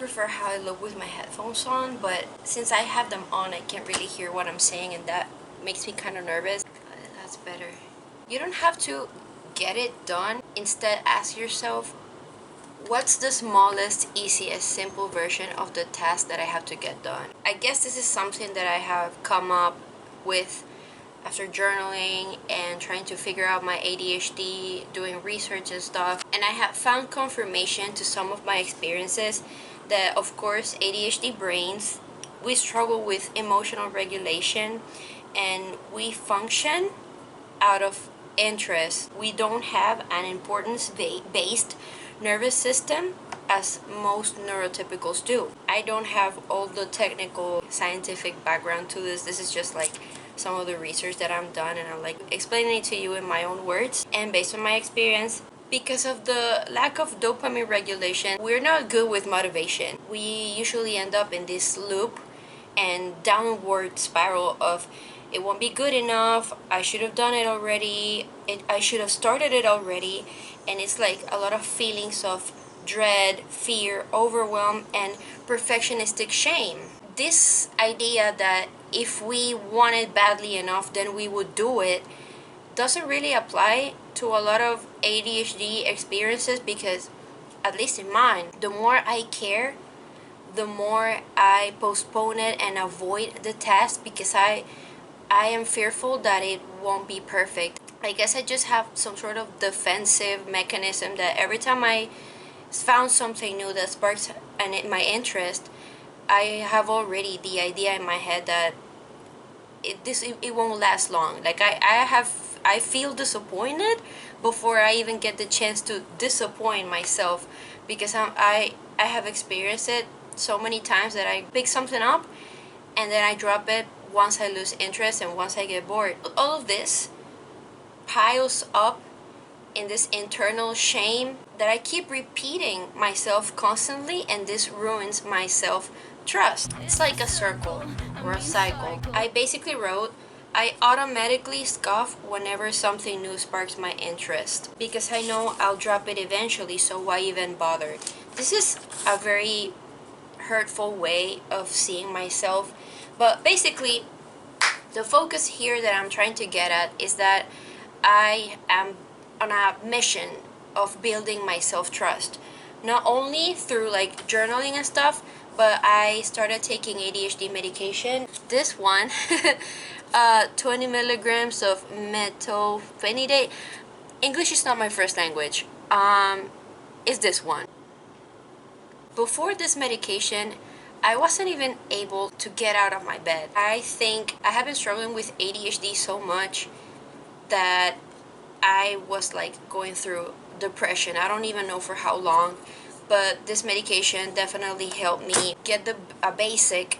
prefer how I look with my headphones on, but since I have them on, I can't really hear what I'm saying, and that makes me kind of nervous. That's better. You don't have to get it done. Instead, ask yourself, what's the smallest, easiest, simple version of the task that I have to get done? I guess this is something that I have come up with after journaling and trying to figure out my ADHD, doing research and stuff. And I have found confirmation to some of my experiences that, of course, ADHD brains, we struggle with emotional regulation and we function out of interest. We don't have an importance-based nervous system as most neurotypicals do. I don't have all the technical scientific background to this. This is just like some of the research that I'm done, and I'm like explaining it to you in my own words and based on my experience. Because of the lack of dopamine regulation, we're not good with motivation. We usually end up in this loop and downward spiral of it won't be good enough, I should have done it already, I should have started it already, and it's like a lot of feelings of dread, fear, overwhelm, and perfectionistic shame. This idea that if we want it badly enough, then we would do it, doesn't really apply to a lot of ADHD experiences, because, at least in mine, the more I care, the more I postpone it and avoid the task because I am fearful that it won't be perfect. I guess I just have some sort of defensive mechanism that every time I found something new that sparks my interest, I have already the idea in my head that it won't last long. Like I feel disappointed before I even get the chance to disappoint myself, because I have experienced it so many times that I pick something up and then I drop it once I lose interest and once I get bored. All of this piles up in this internal shame that I keep repeating myself constantly, and this ruins my self-trust. It's like a circle or a cycle. I basically wrote, I automatically scoff whenever something new sparks my interest because I know I'll drop it eventually, so why even bother? This is a very hurtful way of seeing myself, but basically the focus here that I'm trying to get at is that I am on a mission of building my self-trust, not only through like journaling and stuff, but I started taking ADHD medication. This one 20 milligrams of methylphenidate. English is not my first language. Is this one. Before this medication, I wasn't even able to get out of my bed. I think I have been struggling with ADHD so much that I was like going through depression. I don't even know for how long, but this medication definitely helped me get a basic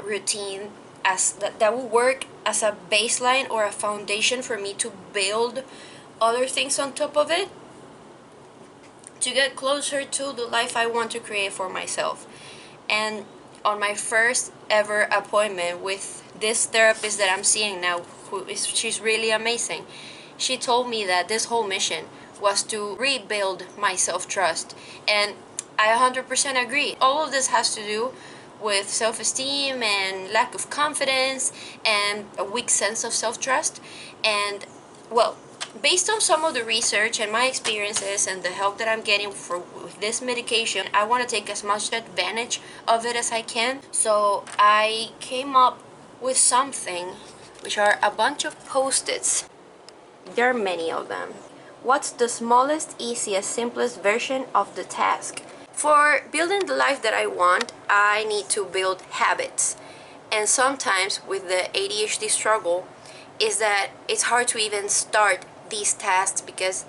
routine that will work as a baseline or a foundation for me to build other things on top of it to get closer to the life I want to create for myself. And on my first ever appointment with this therapist that I'm seeing now, she's really amazing, she told me that this whole mission was to rebuild my self-trust, and I 100% agree. All of this has to do with self-esteem and lack of confidence and a weak sense of self-trust. And well, based on some of the research and my experiences and the help that I'm getting with this medication, I want to take as much advantage of it as I can. So I came up with something, which are a bunch of post-its. There are many of them. What's the smallest, easiest, simplest version of the task? For building the life that I want, I need to build habits. And sometimes with the ADHD struggle is that it's hard to even start these tasks because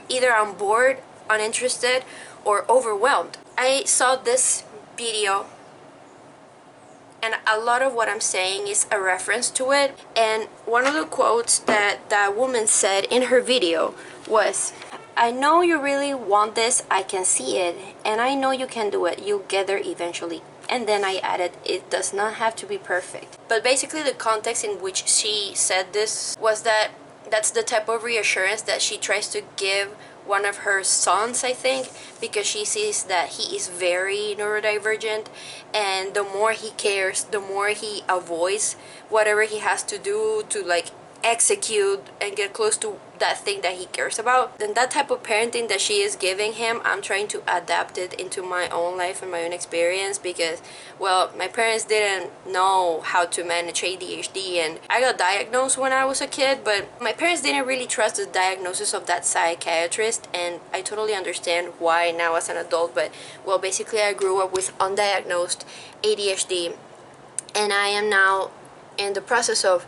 either I'm bored, uninterested, or overwhelmed. I saw this video and a lot of what I'm saying is a reference to it. And one of the quotes that that woman said in her video was, I know you really want this, I can see it, and I know you can do it, you'll get there eventually. And then I added, it does not have to be perfect. But basically the context in which she said this was that that's the type of reassurance that she tries to give one of her sons, I think, because she sees that he is very neurodivergent, and the more he cares, the more he avoids whatever he has to do to like execute and get close to that thing that he cares about. Then that type of parenting that she is giving him, I'm trying to adapt it into my own life and my own experience, because well, my parents didn't know how to manage ADHD, and I got diagnosed when I was a kid, but my parents didn't really trust the diagnosis of that psychiatrist, and I totally understand why now as an adult. But well, basically I grew up with undiagnosed ADHD, and I am now in the process of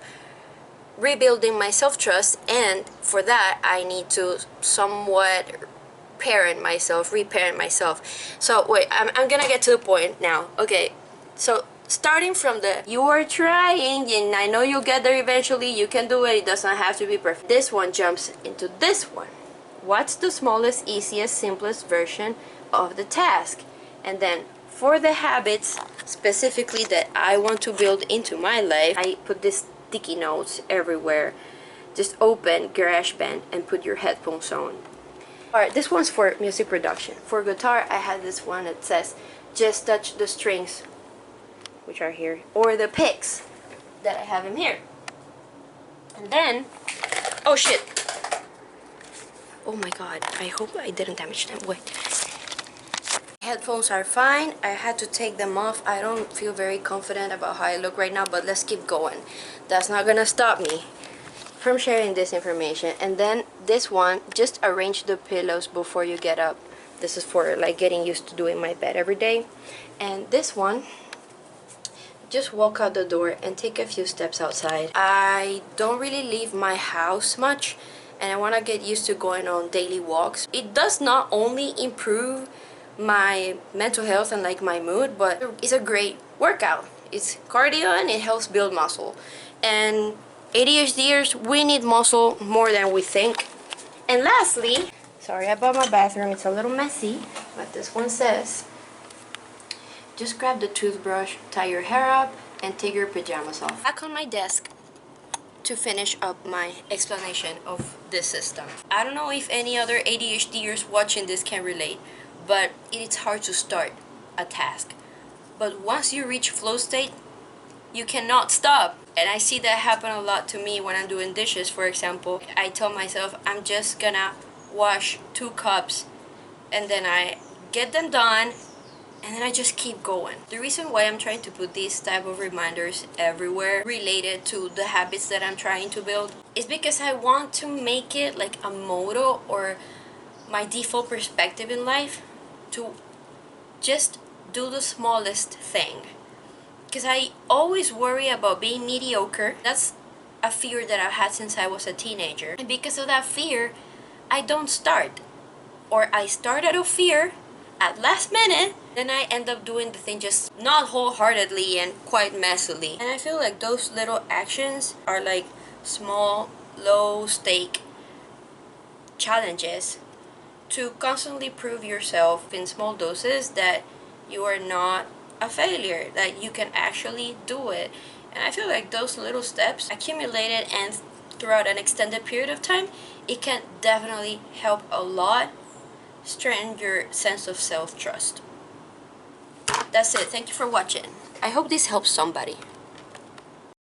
rebuilding my self-trust, and for that I need to somewhat reparent myself. So wait, I'm gonna get to the point now. Okay, so starting from the you are trying and I know you'll get there eventually, you can do it, it does not have to be perfect. This one jumps into this one. What's the smallest, easiest, simplest version of the task? And then for the habits specifically that I want to build into my life, I put this sticky notes everywhere. Just open GarageBand and put your headphones on. Alright, this one's for music production. For guitar, I had this one that says, just touch the strings, which are here, or the picks that I have in here. And then, oh shit! Oh my god, I hope I didn't damage them. Wait. Headphones are fine. I had to take them off. I don't feel very confident about how I look right now, but let's keep going. That's not gonna stop me from sharing this information. And then this one, just arrange the pillows before you get up. This is for like getting used to doing my bed every day. And this one, just walk out the door and take a few steps outside. I don't really leave my house much, and I want to get used to going on daily walks. It does not only improve my mental health and like my mood, but it's a great workout. It's cardio and it helps build muscle. And ADHDers, we need muscle more than we think. And lastly, sorry about my bathroom, it's a little messy, but this one says, just grab the toothbrush, tie your hair up, and take your pajamas off. Back on my desk to finish up my explanation of this system. I don't know if any other ADHDers watching this can relate, but it's hard to start a task. But once you reach flow state, you cannot stop. And I see that happen a lot to me when I'm doing dishes, for example. I tell myself I'm just gonna wash 2 cups, and then I get them done, and then I just keep going. The reason why I'm trying to put these type of reminders everywhere related to the habits that I'm trying to build is because I want to make it like a motto or my default perspective in life to just do the smallest thing. Because I always worry about being mediocre. That's a fear that I've had since I was a teenager. And because of that fear, I don't start. Or I start out of fear at last minute, then I end up doing the thing just not wholeheartedly and quite messily. And I feel like those little actions are like small, low stake challenges to constantly prove yourself in small doses that you are not a failure, that you can actually do it. And I feel like those little steps accumulated and throughout an extended period of time, it can definitely help a lot strengthen your sense of self-trust. That's it. Thank you for watching. I hope this helps somebody.